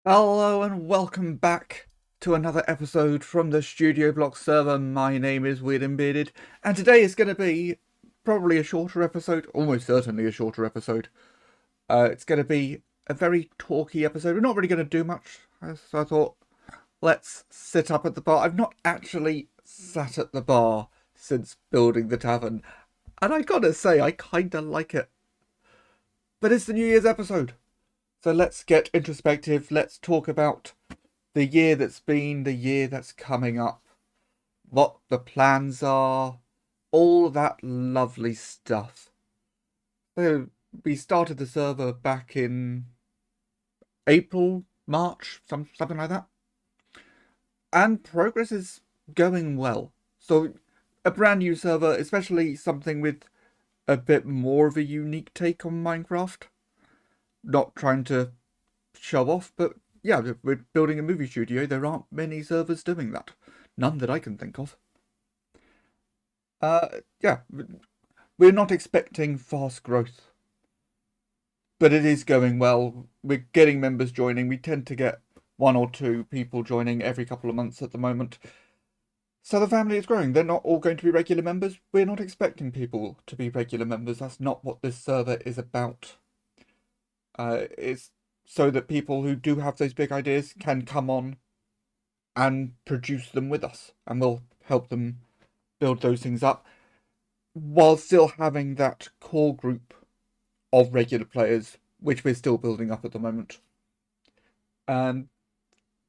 Hello and welcome back to another episode from the Studio Block server. My name is Weird and Bearded, and today is going to be probably a shorter episode, almost certainly a shorter episode. It's going to be a very talky episode. We're not really going to do much, so I thought let's sit up at the bar. I've not actually sat at the bar since building the tavern, and I gotta say, I kinda like it. But it's the New Year's episode. So let's get introspective. Let's talk about the year that's been, the year that's coming up, what the plans are, all that lovely stuff. So we started the server back in April, March, something like that. And progress is going well. So a brand new server, especially something with a bit more of a unique take on Minecraft. Not trying to show off, but yeah, we're building a movie studio. There aren't many servers doing that. None that I can think of. Yeah, we're not expecting fast growth, but it is going well. We're getting members joining. We tend to get one or two people joining every couple of months at the moment. So the family is growing. They're not all going to be regular members. We're not expecting people to be regular members. That's not what this server is about. It's so that people who do have those big ideas can come on and produce them with us, and we'll help them build those things up while still having that core group of regular players, which we're still building up at the moment. And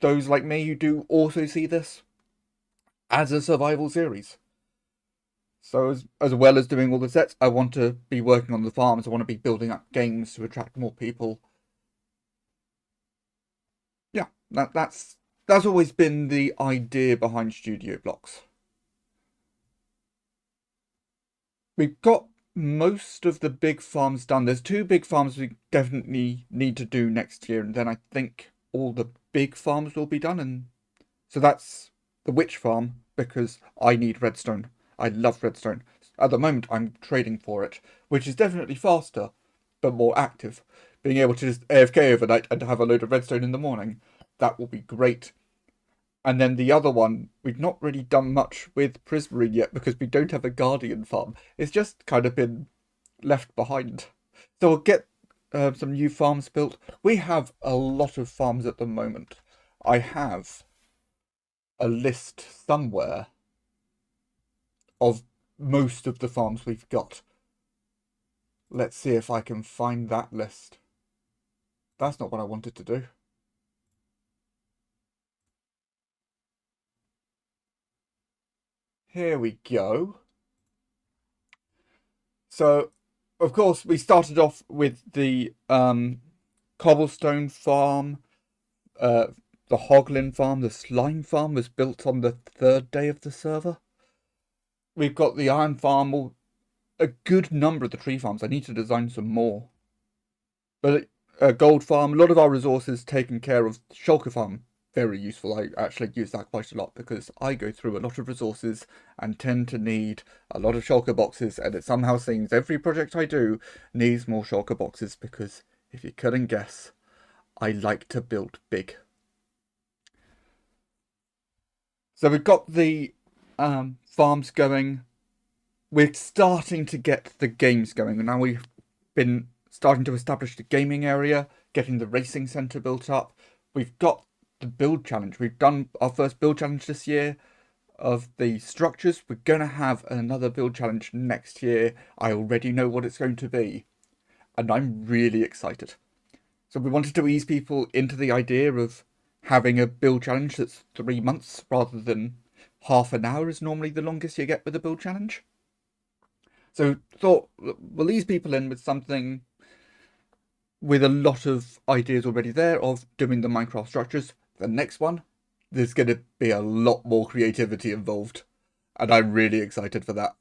those like me who do also see this as a survival series. So as well as doing all the sets, I want to be working on the farms. I want to be building up games to attract more people. Yeah, that's always been the idea behind Studio Blocks. We've got most of the big farms done. There's two big farms we definitely need to do next year, and then I think all the big farms will be done. And so that's the witch farm because I need redstone. I love redstone. At the moment, I'm trading for it, which is definitely faster, but more active. Being able to just AFK overnight and have a load of redstone in the morning, that will be great. And then the other one, we've not really done much with Prismarine yet because we don't have a Guardian farm. It's just kind of been left behind. So we'll get some new farms built. We have a lot of farms at the moment. I have a list somewhere of most of the farms we've got. Let's see if I can find that list. That's not what I wanted to do. Here we go. So, of course, we started off with the cobblestone farm, uh, the hoglin farm, the slime farm was built on the third day of the server. We've got the iron farm, a good number of the tree farms. I need to design some more. But gold farm, a lot of our resources taken care of. Shulker farm, very useful. I actually use that quite a lot because I go through a lot of resources and tend to need a lot of shulker boxes, and it somehow seems every project I do needs more shulker boxes because if you couldn't guess, I like to build big. So we've got the farms going. We're starting to get the games going, and now we've been starting to establish the gaming area, getting the racing centre built up. We've got the build challenge. We've done our first build challenge this year of the structures. We're going to have another build challenge next year. I already know what it's going to be, and I'm really excited. So we wanted to ease people into the idea of having a build challenge that's 3 months rather than half an hour is normally the longest you get with a build challenge. So thought we'll ease people in with something with a lot of ideas already there of doing the Minecraft structures. The next one, there's going to be a lot more creativity involved, and I'm really excited for that.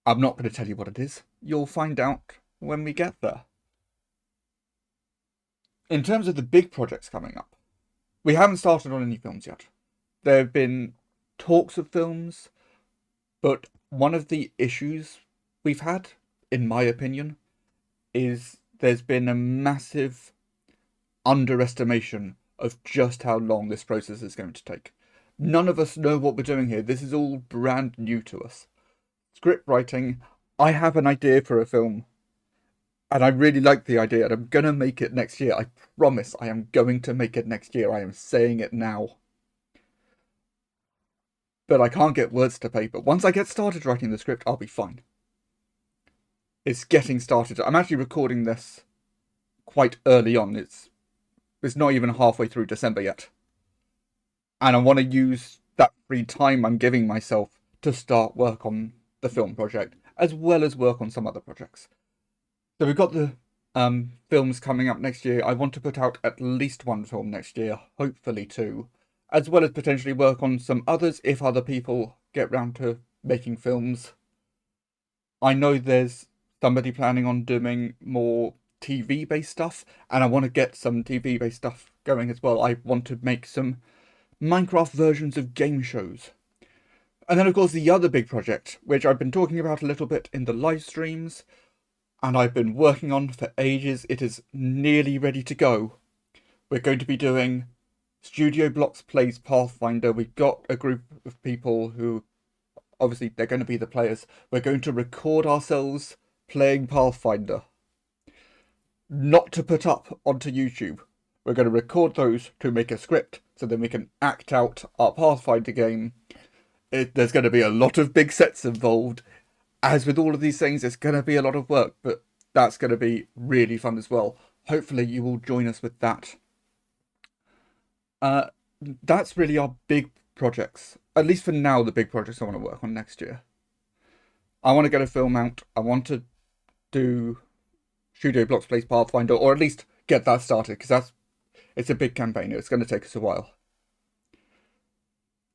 I'm not going to tell you what it is. You'll find out when we get there. In terms of the big projects coming up, we haven't started on any films yet. There have been talks of films, but one of the issues we've had, in my opinion, is there's been a massive underestimation of just how long this process is going to take. None of us know what we're doing here. This is all brand new to us. Script writing, I have an idea for a film, and I really like the idea, and I'm going to make it next year. I promise I am going to make it next year. I am saying it now. But I can't get words to paper. Once I get started writing the script, I'll be fine. It's getting started. I'm actually recording this quite early on. It's not even halfway through December yet. And I want to use that free time I'm giving myself to start work on the film project, as well as work on some other projects. So we've got the films coming up next year. I want to put out at least one film next year, hopefully two, as well as potentially work on some others if other people get round to making films. I know there's somebody planning on doing more TV-based stuff, and I want to get some TV-based stuff going as well. I want to make some Minecraft versions of game shows. And then, of course, the other big project, which I've been talking about a little bit in the live streams, and I've been working on for ages. It is nearly ready to go. We're going to be doing Studio Blocks Plays Pathfinder. We've got a group of people who, obviously, they're going to be the players. We're going to record ourselves playing Pathfinder. Not to put up onto YouTube. We're going to record those to make a script, so then we can act out our Pathfinder game. There's going to be a lot of big sets involved. As with all of these things, it's going to be a lot of work, but that's going to be really fun as well. Hopefully you will join us with that. That's really our big projects. At least for now, the big projects I want to work on next year. I want to get a film out. I want to do Studio Blocks Plays Pathfinder, or at least get that started, because it's a big campaign. It's going to take us a while.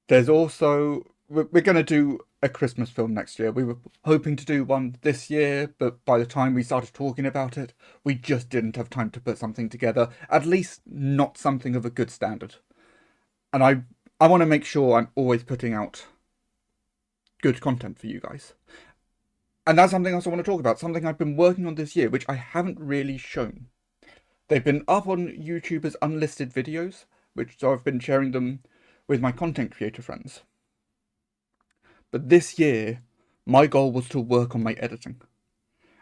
There's also... We're going to do a Christmas film next year. We were hoping to do one this year, but by the time we started talking about it, we just didn't have time to put something together. At least not something of a good standard. And I want to make sure I'm always putting out good content for you guys. And that's something else I want to talk about. Something I've been working on this year, which I haven't really shown. They've been up on YouTube as unlisted videos, so I've been sharing them with my content creator friends. But this year, my goal was to work on my editing.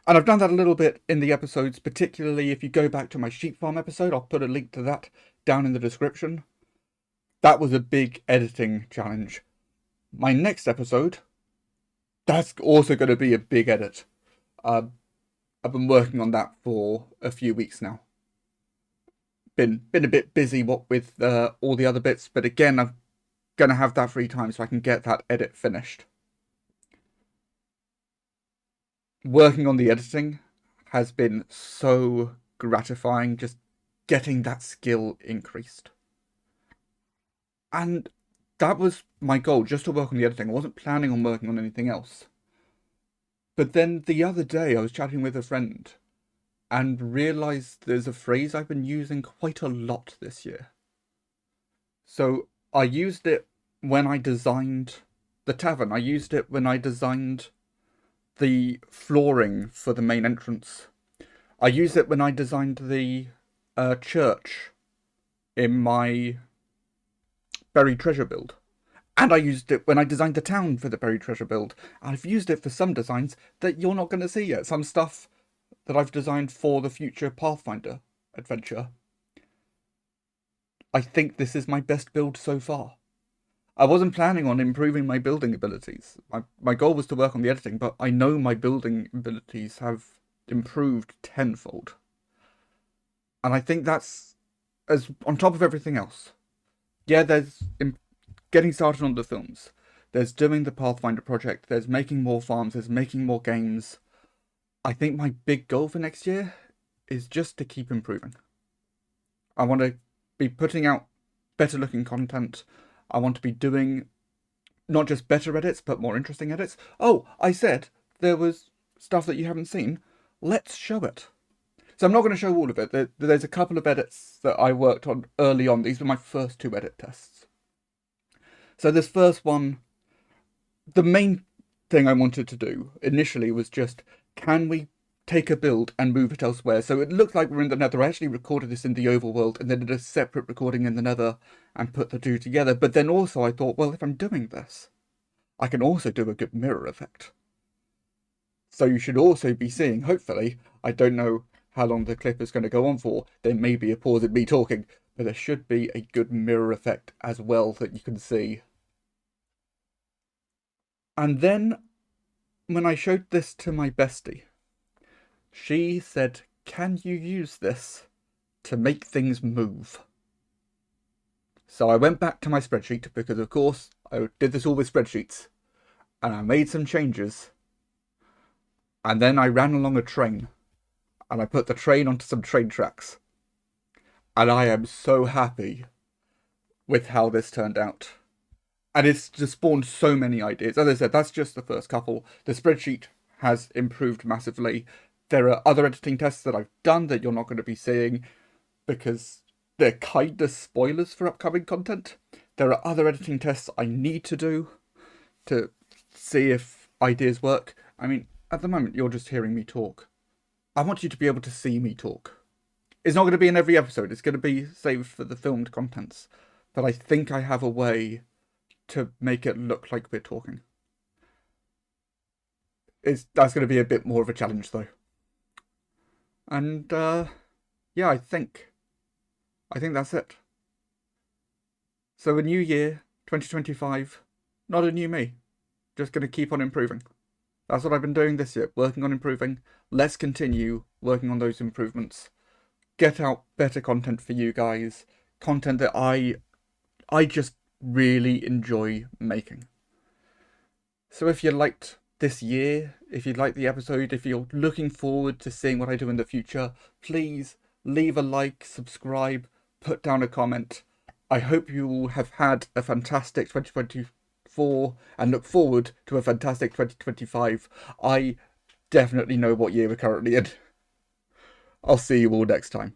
And I've done that a little bit in the episodes, particularly if you go back to my sheep farm episode. I'll put a link to that down in the description. That was a big editing challenge. My next episode, that's also going to be a big edit. I've been working on that for a few weeks now. Been a bit busy with all the other bits, but again, I'm going to have that free time so I can get that edit finished. Working on the editing has been so gratifying, just getting that skill increased. And that was my goal, just to work on the editing. I wasn't planning on working on anything else. But then the other day I was chatting with a friend and realised there's a phrase I've been using quite a lot this year. So I used it when I designed the tavern. I used it when I designed the flooring for the main entrance. I used it when I designed the church in my buried treasure build. And I used it when I designed the town for the buried treasure build. I've used it for some designs that you're not going to see yet. Some stuff that I've designed for the future Pathfinder adventure. I think this is my best build so far. I wasn't planning on improving my building abilities. My goal was to work on the editing, but I know my building abilities have improved tenfold. And I think that's as on top of everything else. Yeah, there's getting started on the films. There's doing the Pathfinder project. There's making more farms. There's making more games. I think my big goal for next year is just to keep improving. I want to be putting out better looking content. I want to be doing not just better edits, but more interesting edits. Oh, I said there was stuff that you haven't seen. Let's show it. So I'm not going to show all of it. There's a couple of edits that I worked on early on. These were my first 2 edit tests. So this first one, the main thing I wanted to do initially was just, can we take a build and move it elsewhere. So it looks like we're in the Nether. I actually recorded this in the overworld and then did a separate recording in the Nether and put the two together. But then also I thought, well, if I'm doing this, I can also do a good mirror effect. So you should also be seeing, hopefully, I don't know how long the clip is going to go on for. There may be a pause in me talking, but there should be a good mirror effect as well that you can see. And then when I showed this to my bestie, she said, can you use this to make things move? So I went back to my spreadsheet because, of course, I did this all with spreadsheets. And I made some changes. And then I ran along a train. And I put the train onto some train tracks. And I am so happy with how this turned out. And it's just spawned so many ideas. As I said, that's just the first couple. The spreadsheet has improved massively. There are other editing tests that I've done that you're not going to be seeing because they're kind of spoilers for upcoming content. There are other editing tests I need to do to see if ideas work. I mean, at the moment, you're just hearing me talk. I want you to be able to see me talk. It's not going to be in every episode. It's going to be saved for the filmed contents. But I think I have a way to make it look like we're talking. That's going to be a bit more of a challenge, though. And, yeah, I think that's it. So a new year, 2025, not a new me. Just going to keep on improving. That's what I've been doing this year, working on improving. Let's continue working on those improvements. Get out better content for you guys. Content that I just really enjoy making. So if you liked this year, if you liked the episode, if you're looking forward to seeing what I do in the future, please leave a like, subscribe, put down a comment. I hope you all have had a fantastic 2024 and look forward to a fantastic 2025. I definitely know what year we're currently in. I'll see you all next time.